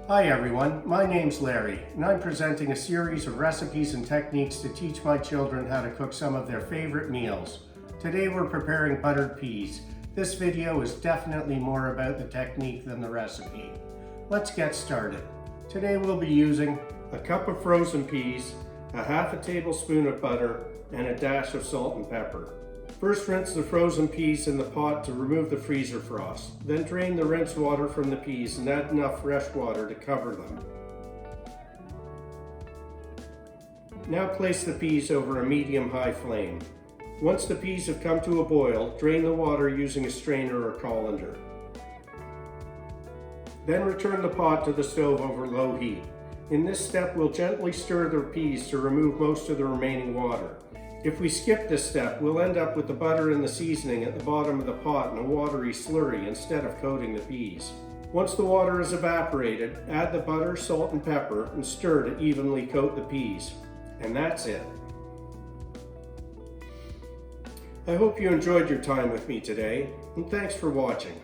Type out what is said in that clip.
Hi everyone, my name's Larry, and I'm presenting a series of recipes and techniques to teach my children how to cook some of their favorite meals. Today we're preparing buttered peas. This video is definitely more about the technique than the recipe. Let's get started. Today we'll be using a cup of frozen peas, a half a tablespoon of butter, and a dash of salt and pepper. First, rinse the frozen peas in the pot to remove the freezer frost. Then drain the rinsed water from the peas and add enough fresh water to cover them. Now place the peas over a medium-high flame. Once the peas have come to a boil, drain the water using a strainer or colander. Then return the pot to the stove over low heat. In this step, we'll gently stir the peas to remove most of the remaining water. If we skip this step, we'll end up with the butter and the seasoning at the bottom of the pot in a watery slurry instead of coating the peas. Once the water is evaporated, add the butter, salt, and pepper and stir to evenly coat the peas. And that's it. I hope you enjoyed your time with me today, and thanks for watching.